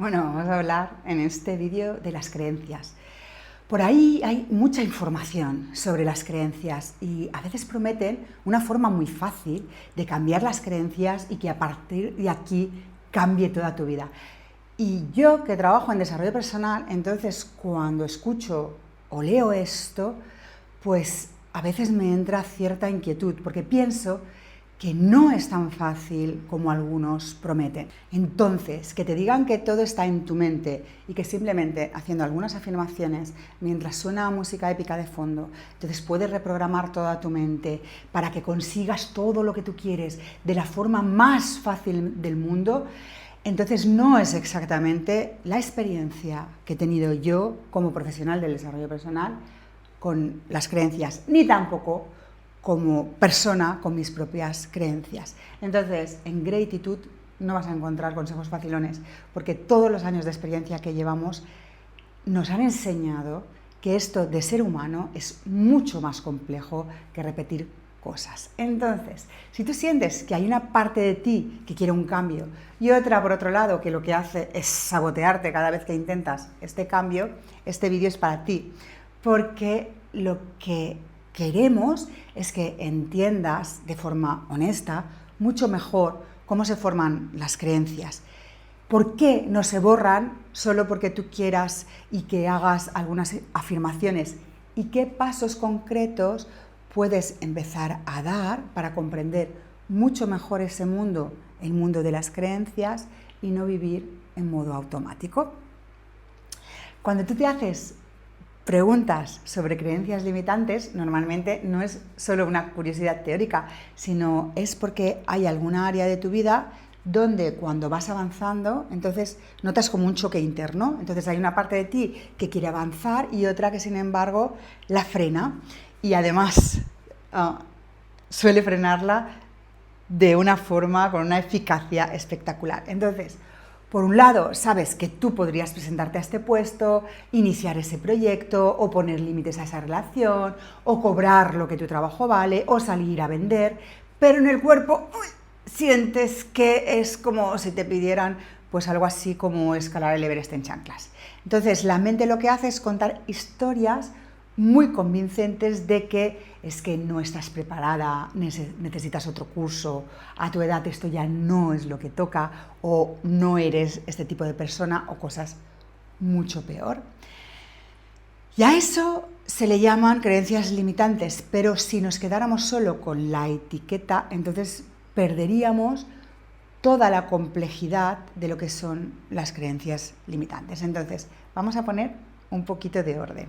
Bueno, vamos a hablar en este vídeo de las creencias. Por ahí hay mucha información sobre las creencias y a veces prometen una forma muy fácil de cambiar las creencias y que a partir de aquí cambie toda tu vida. Y yo que trabajo en desarrollo personal, entonces cuando escucho o leo esto, pues a veces me entra cierta inquietud porque pienso que no es tan fácil como algunos prometen. Entonces, que te digan que todo está en tu mente y que simplemente haciendo algunas afirmaciones mientras suena música épica de fondo, entonces puedes reprogramar toda tu mente para que consigas todo lo que tú quieres de la forma más fácil del mundo, entonces no es exactamente la experiencia que he tenido yo como profesional del desarrollo personal con las creencias, ni tampoco como persona con mis propias creencias. Entonces, en Gratitud no vas a encontrar consejos facilones, porque todos los años de experiencia que llevamos nos han enseñado que esto de ser humano es mucho más complejo que repetir cosas. Entonces, si tú sientes que hay una parte de ti que quiere un cambio y otra, por otro lado, que lo que hace es sabotearte cada vez que intentas este cambio, este vídeo es para ti, porque lo que queremos es que entiendas de forma honesta, mucho mejor, cómo se forman las creencias. ¿Por qué no se borran solo porque tú quieras y que hagas algunas afirmaciones? ¿Y qué pasos concretos puedes empezar a dar para comprender mucho mejor ese mundo, el mundo de las creencias, y no vivir en modo automático? Cuando tú te haces preguntas sobre creencias limitantes, normalmente no es solo una curiosidad teórica, sino es porque hay alguna área de tu vida donde cuando vas avanzando, entonces notas como un choque interno. Entonces hay una parte de ti que quiere avanzar y otra que sin embargo la frena. Y además suele frenarla de una forma, con una eficacia espectacular. Entonces, por un lado, sabes que tú podrías presentarte a este puesto, iniciar ese proyecto, o poner límites a esa relación, o cobrar lo que tu trabajo vale, o salir a vender, pero en el cuerpo sientes que es como si te pidieran pues algo así como escalar el Everest en chanclas. Entonces, la mente lo que hace es contar historias muy convincentes de que es que no estás preparada, necesitas otro curso, a tu edad esto ya no es lo que toca, o no eres este tipo de persona, o cosas mucho peor. Y a eso se le llaman creencias limitantes, pero si nos quedáramos solo con la etiqueta, entonces perderíamos toda la complejidad de lo que son las creencias limitantes. Entonces, vamos a poner un poquito de orden.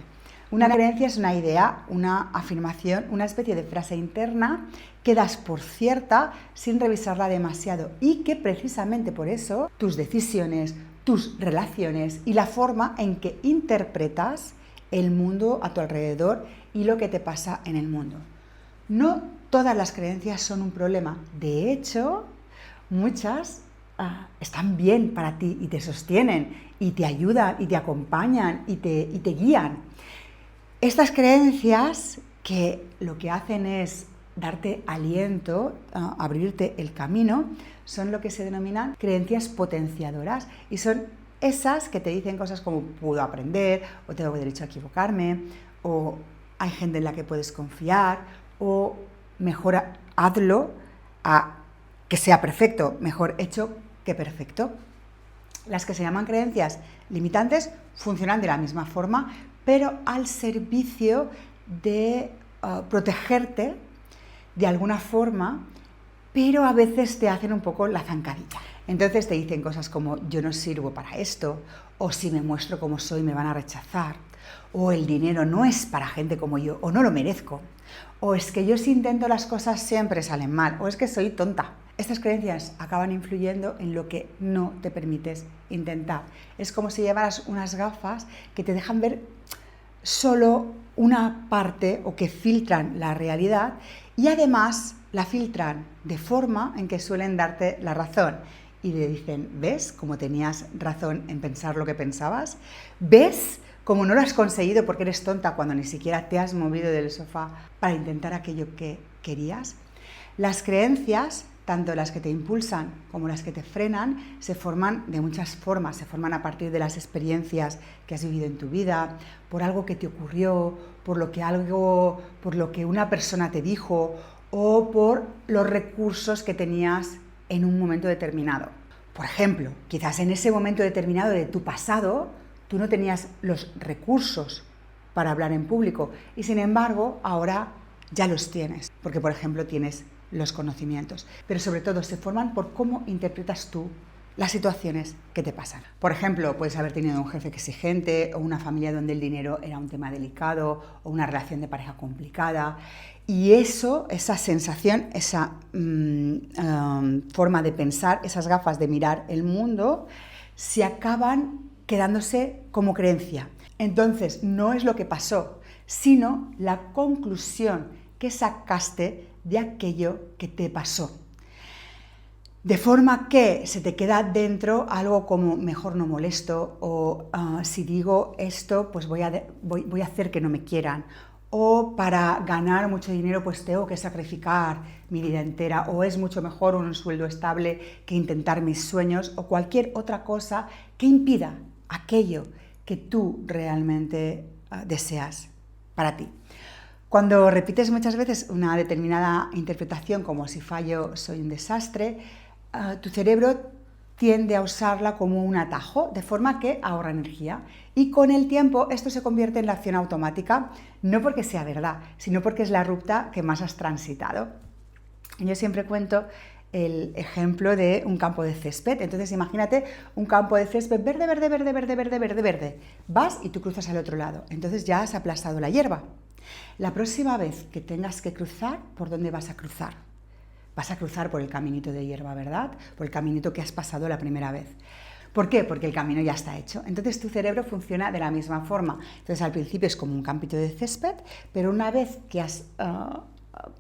Una creencia es una idea, una afirmación, una especie de frase interna que das por cierta sin revisarla demasiado y que precisamente por eso tus decisiones, tus relaciones y la forma en que interpretas el mundo a tu alrededor y lo que te pasa en el mundo. No todas las creencias son un problema. De hecho, muchas están bien para ti y te sostienen y te ayudan y te acompañan y te guían. Estas creencias que lo que hacen es darte aliento, abrirte el camino, son lo que se denominan creencias potenciadoras y son esas que te dicen cosas como puedo aprender, o tengo derecho a equivocarme, o hay gente en la que puedes confiar, o mejor hazlo a que sea perfecto, mejor hecho que perfecto. Las que se llaman creencias limitantes funcionan de la misma forma, pero al servicio de protegerte de alguna forma, pero a veces te hacen un poco la zancadilla. Entonces te dicen cosas como yo no sirvo para esto, o si me muestro como soy me van a rechazar, o el dinero no es para gente como yo, o no lo merezco, o es que yo si intento las cosas siempre salen mal, o es que soy tonta. Estas creencias acaban influyendo en lo que no te permites intentar. Es como si llevaras unas gafas que te dejan ver solo una parte o que filtran la realidad y además la filtran de forma en que suelen darte la razón. Y le dicen, ¿ves cómo tenías razón en pensar lo que pensabas? ¿Ves cómo no lo has conseguido porque eres tonta cuando ni siquiera te has movido del sofá para intentar aquello que querías? Las creencias tanto las que te impulsan como las que te frenan, se forman de muchas formas. Se forman a partir de las experiencias que has vivido en tu vida, por algo que te ocurrió, por lo que una persona te dijo o por los recursos que tenías en un momento determinado. Por ejemplo, quizás en ese momento determinado de tu pasado, tú no tenías los recursos para hablar en público y sin embargo ahora ya los tienes, porque por ejemplo tienes los conocimientos, pero sobre todo se forman por cómo interpretas tú las situaciones que te pasan. Por ejemplo, puedes haber tenido un jefe exigente o una familia donde el dinero era un tema delicado o una relación de pareja complicada y esa sensación, esa forma de pensar, esas gafas de mirar el mundo se acaban quedándose como creencia. Entonces no es lo que pasó, sino la conclusión que sacaste de aquello que te pasó. De forma que se te queda dentro algo como mejor no molesto o si digo esto pues voy a hacer que no me quieran o para ganar mucho dinero pues tengo que sacrificar mi vida entera o es mucho mejor un sueldo estable que intentar mis sueños o cualquier otra cosa que impida aquello que tú realmente deseas para ti. Cuando repites muchas veces una determinada interpretación como si fallo soy un desastre, tu cerebro tiende a usarla como un atajo, de forma que ahorra energía. Y con el tiempo esto se convierte en la acción automática, no porque sea verdad, sino porque es la ruta que más has transitado. Yo siempre cuento el ejemplo de un campo de césped. Entonces imagínate un campo de césped verde, verde, verde, verde, verde, verde, verde. Vas y tú cruzas al otro lado. Entonces ya has aplastado la hierba. La próxima vez que tengas que cruzar, ¿por dónde vas a cruzar? Vas a cruzar por el caminito de hierba, ¿verdad? Por el caminito que has pasado la primera vez. ¿Por qué? Porque el camino ya está hecho. Entonces tu cerebro funciona de la misma forma. Entonces al principio es como un campito de césped, pero una vez que has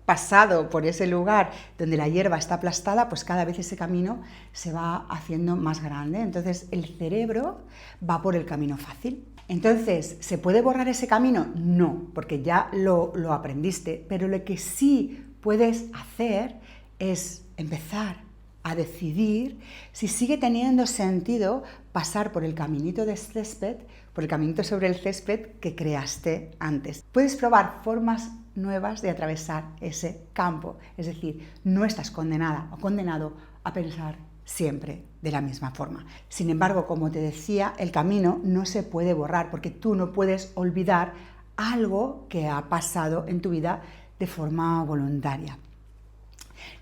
pasado por ese lugar donde la hierba está aplastada, pues cada vez ese camino se va haciendo más grande. Entonces el cerebro va por el camino fácil. Entonces, ¿se puede borrar ese camino? No, porque ya lo aprendiste, pero lo que sí puedes hacer es empezar a decidir si sigue teniendo sentido pasar por el caminito de césped, por el caminito sobre el césped que creaste antes. Puedes probar formas nuevas de atravesar ese campo, es decir, no estás condenada o condenado a pensar siempre de la misma forma. Sin embargo, como te decía, el camino no se puede borrar porque tú no puedes olvidar algo que ha pasado en tu vida de forma voluntaria.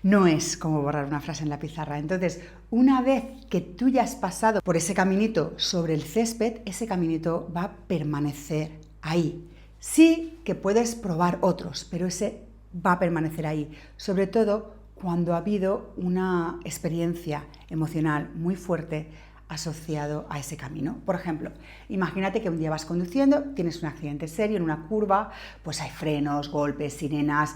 No es como borrar una frase en la pizarra. Entonces, una vez que tú ya has pasado por ese caminito sobre el césped, ese caminito va a permanecer ahí. Sí que puedes probar otros, pero ese va a permanecer ahí. Sobre todo cuando ha habido una experiencia emocional muy fuerte asociado a ese camino. Por ejemplo, imagínate que un día vas conduciendo, tienes un accidente serio en una curva, pues hay frenos, golpes, sirenas,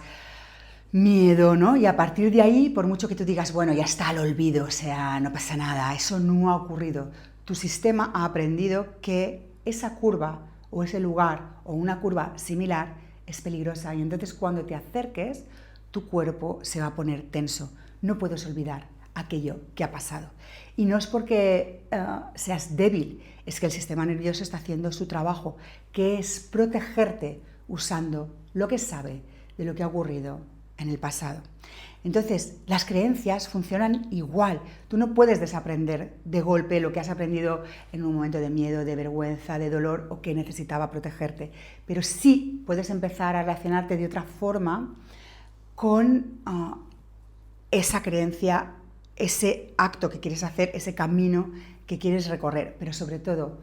miedo, ¿no? Y a partir de ahí, por mucho que tú digas, bueno, ya está al olvido, o sea, no pasa nada, eso no ha ocurrido, tu sistema ha aprendido que esa curva o ese lugar o una curva similar es peligrosa y entonces cuando te acerques, tu cuerpo se va a poner tenso. No puedes olvidar aquello que ha pasado. Y no es porque seas débil, es que el sistema nervioso está haciendo su trabajo, que es protegerte usando lo que sabe de lo que ha ocurrido en el pasado. Entonces, las creencias funcionan igual. Tú no puedes desaprender de golpe lo que has aprendido en un momento de miedo, de vergüenza, de dolor o que necesitaba protegerte. Pero sí puedes empezar a relacionarte de otra forma con esa creencia, ese acto que quieres hacer, ese camino que quieres recorrer. Pero sobre todo,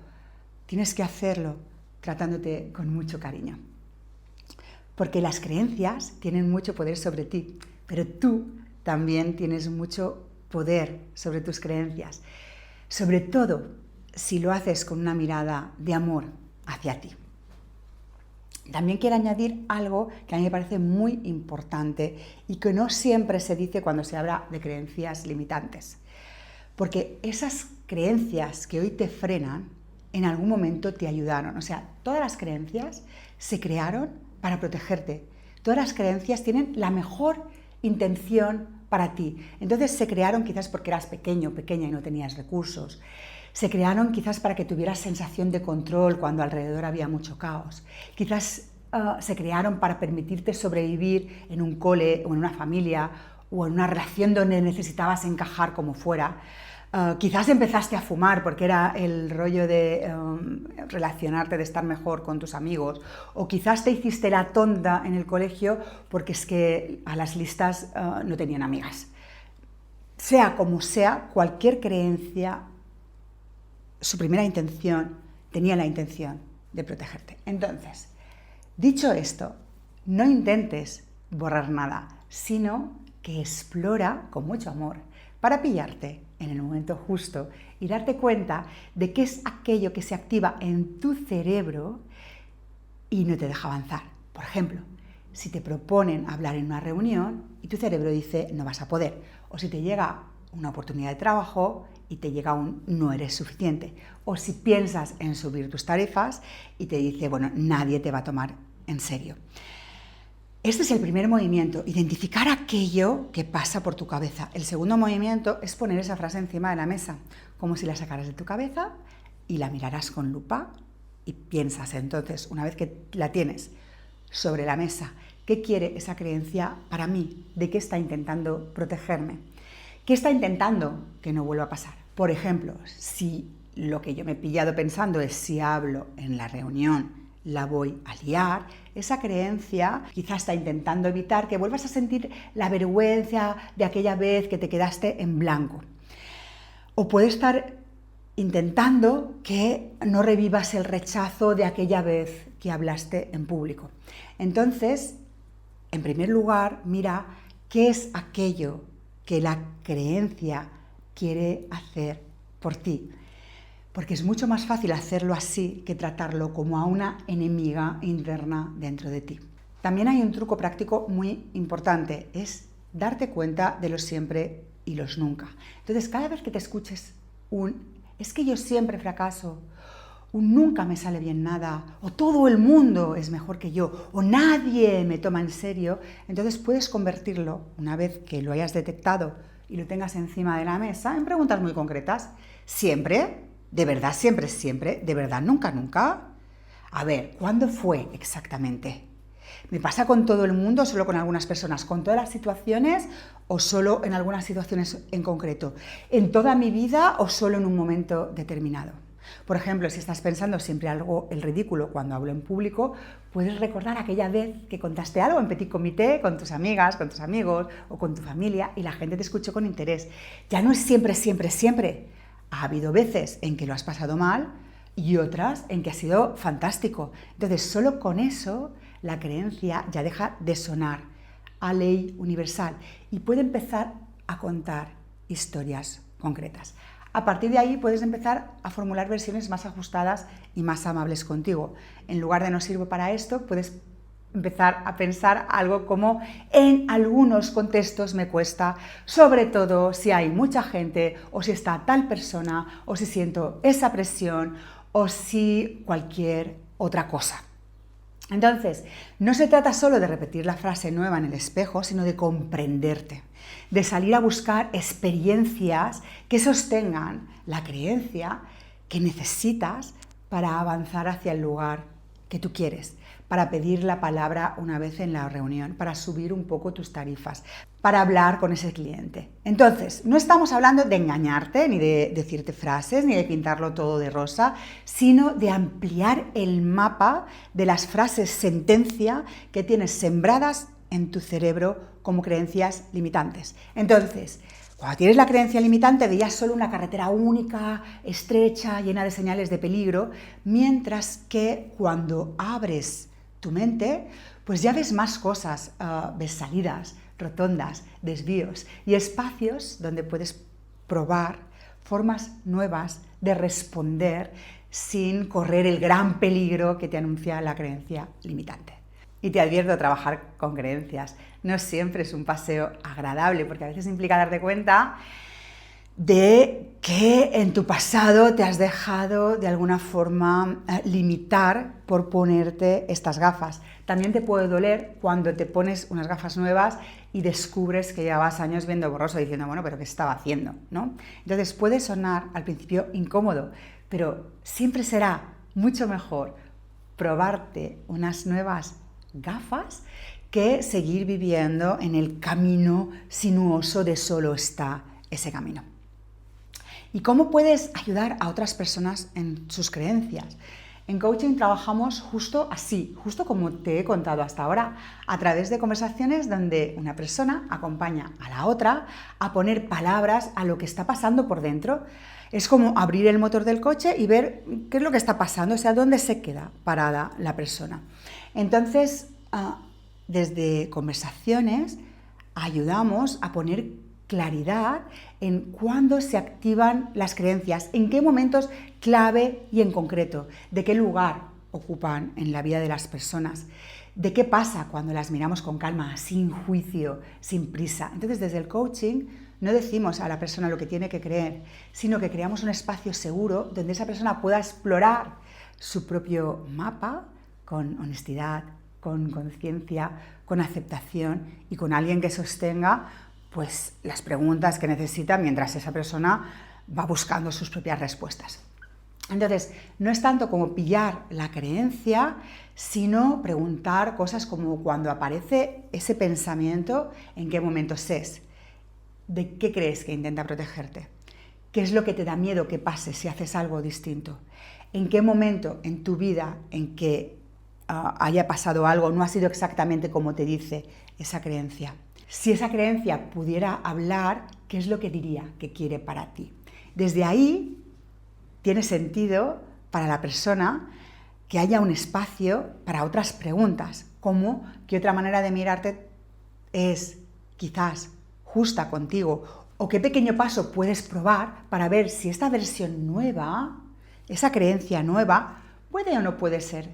tienes que hacerlo tratándote con mucho cariño. Porque las creencias tienen mucho poder sobre ti, pero tú también tienes mucho poder sobre tus creencias. Sobre todo si lo haces con una mirada de amor hacia ti. También quiero añadir algo que a mí me parece muy importante y que no siempre se dice cuando se habla de creencias limitantes. Porque esas creencias que hoy te frenan, en algún momento te ayudaron. O sea, todas las creencias se crearon para protegerte. Todas las creencias tienen la mejor intención para ti. Entonces se crearon quizás porque eras pequeño, pequeña y no tenías recursos. Se crearon quizás para que tuvieras sensación de control cuando alrededor había mucho caos. Quizás se crearon para permitirte sobrevivir en un cole o en una familia o en una relación donde necesitabas encajar como fuera. Quizás empezaste a fumar porque era el rollo de relacionarte, de estar mejor con tus amigos, o quizás te hiciste la tonta en el colegio porque es que a las listas no tenían amigas. Sea como sea, cualquier creencia, su primera intención tenía la intención de protegerte. Entonces, dicho esto, no intentes borrar nada, sino que explora con mucho amor para pillarte en el momento justo y darte cuenta de qué es aquello que se activa en tu cerebro y no te deja avanzar. Por ejemplo, si te proponen hablar en una reunión y tu cerebro dice no vas a poder, o si te llega una oportunidad de trabajo y te llega un no eres suficiente, o si piensas en subir tus tarifas y te dice bueno, nadie te va a tomar en serio. Este es el primer movimiento, identificar aquello que pasa por tu cabeza. El segundo movimiento es poner esa frase encima de la mesa, como si la sacaras de tu cabeza y la miraras con lupa y piensas entonces, una vez que la tienes sobre la mesa, ¿qué quiere esa creencia para mí? ¿De qué está intentando protegerme? ¿Qué está intentando que no vuelva a pasar? Por ejemplo, si lo que yo me he pillado pensando es si hablo en la reunión, la voy a liar, esa creencia quizás está intentando evitar que vuelvas a sentir la vergüenza de aquella vez que te quedaste en blanco. O puede estar intentando que no revivas el rechazo de aquella vez que hablaste en público. Entonces, en primer lugar, mira qué es aquello que la creencia quiere hacer por ti. Porque es mucho más fácil hacerlo así que tratarlo como a una enemiga interna dentro de ti. También hay un truco práctico muy importante, es darte cuenta de los siempre y los nunca. Entonces, cada vez que te escuches es que yo siempre fracaso, un nunca me sale bien nada, o todo el mundo es mejor que yo, o nadie me toma en serio, entonces puedes convertirlo, una vez que lo hayas detectado y lo tengas encima de la mesa, en preguntas muy concretas. ¿Siempre? ¿De verdad siempre, siempre? ¿De verdad nunca, nunca? A ver, ¿cuándo fue exactamente? ¿Me pasa con todo el mundo o solo con algunas personas? ¿Con todas las situaciones o solo en algunas situaciones en concreto? ¿En toda mi vida o solo en un momento determinado? Por ejemplo, si estás pensando siempre algo el ridículo cuando hablo en público, puedes recordar aquella vez que contaste algo en petit comité con tus amigas, con tus amigos o con tu familia y la gente te escuchó con interés. Ya no es siempre, siempre, siempre. Ha habido veces en que lo has pasado mal y otras en que ha sido fantástico. Entonces, solo con eso la creencia ya deja de sonar a ley universal y puede empezar a contar historias concretas. A partir de ahí puedes empezar a formular versiones más ajustadas y más amables contigo. En lugar de no sirvo para esto, puedes empezar a pensar algo como en algunos contextos me cuesta, sobre todo si hay mucha gente o si está tal persona o si siento esa presión o si cualquier otra cosa. Entonces, no se trata solo de repetir la frase nueva en el espejo, sino de comprenderte, de salir a buscar experiencias que sostengan la creencia que necesitas para avanzar hacia el lugar que tú quieres, para pedir la palabra una vez en la reunión, para subir un poco tus tarifas, para hablar con ese cliente. Entonces, no estamos hablando de engañarte, ni de decirte frases, ni de pintarlo todo de rosa, sino de ampliar el mapa de las frases sentencia que tienes sembradas en tu cerebro como creencias limitantes. Entonces, cuando tienes la creencia limitante, veías solo una carretera única, estrecha, llena de señales de peligro, mientras que cuando abres tu mente, pues ya ves más cosas, ves salidas, rotondas, desvíos y espacios donde puedes probar formas nuevas de responder sin correr el gran peligro que te anuncia la creencia limitante. Y te advierto, trabajar con creencias no siempre es un paseo agradable, porque a veces implica darte cuenta de que en tu pasado te has dejado de alguna forma limitar por ponerte estas gafas. También te puede doler cuando te pones unas gafas nuevas y descubres que llevabas años viendo borroso diciendo, bueno, pero ¿qué estaba haciendo? ¿No? Entonces puede sonar al principio incómodo, pero siempre será mucho mejor probarte unas nuevas gafas que seguir viviendo en el camino sinuoso de solo está ese camino. ¿Y cómo puedes ayudar a otras personas en sus creencias? En coaching trabajamos justo así, justo como te he contado hasta ahora, a través de conversaciones donde una persona acompaña a la otra a poner palabras a lo que está pasando por dentro. Es como abrir el motor del coche y ver qué es lo que está pasando, o sea, dónde se queda parada la persona. Entonces, desde conversaciones ayudamos a poner claridad en cuándo se activan las creencias, en qué momentos clave y en concreto, de qué lugar ocupan en la vida de las personas, de qué pasa cuando las miramos con calma, sin juicio, sin prisa. Entonces, desde el coaching no decimos a la persona lo que tiene que creer, sino que creamos un espacio seguro donde esa persona pueda explorar su propio mapa con honestidad, con conciencia, con aceptación y con alguien que sostenga pues las preguntas que necesita mientras esa persona va buscando sus propias respuestas. Entonces, no es tanto como pillar la creencia, sino preguntar cosas como cuando aparece ese pensamiento, ¿en qué momentos es? ¿De qué crees que intenta protegerte? ¿Qué es lo que te da miedo que pase si haces algo distinto? ¿En qué momento en tu vida en que haya pasado algo no ha sido exactamente como te dice esa creencia? Si esa creencia pudiera hablar, ¿qué es lo que diría que quiere para ti? Desde ahí tiene sentido para la persona que haya un espacio para otras preguntas, como qué otra manera de mirarte es quizás justa contigo, o qué pequeño paso puedes probar para ver si esta versión nueva, esa creencia nueva, puede o no puede ser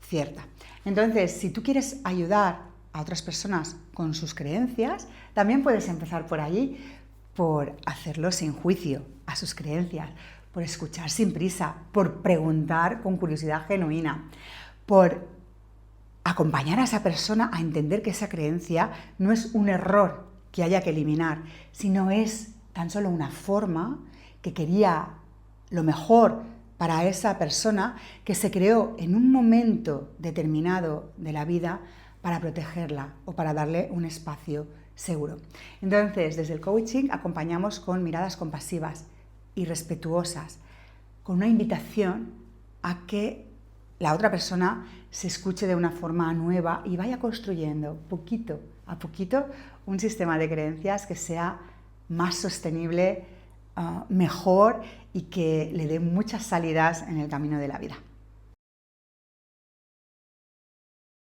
cierta. Entonces, si tú quieres ayudar a otras personas con sus creencias, también puedes empezar por allí, por hacerlo sin juicio a sus creencias, por escuchar sin prisa, por preguntar con curiosidad genuina, por acompañar a esa persona a entender que esa creencia no es un error que haya que eliminar, sino es tan solo una forma que quería lo mejor para esa persona, que se creó en un momento determinado de la vida para protegerla o para darle un espacio seguro. Entonces, desde el coaching acompañamos con miradas compasivas y respetuosas, con una invitación a que la otra persona se escuche de una forma nueva y vaya construyendo poquito a poquito un sistema de creencias que sea más sostenible, mejor y que le dé muchas salidas en el camino de la vida.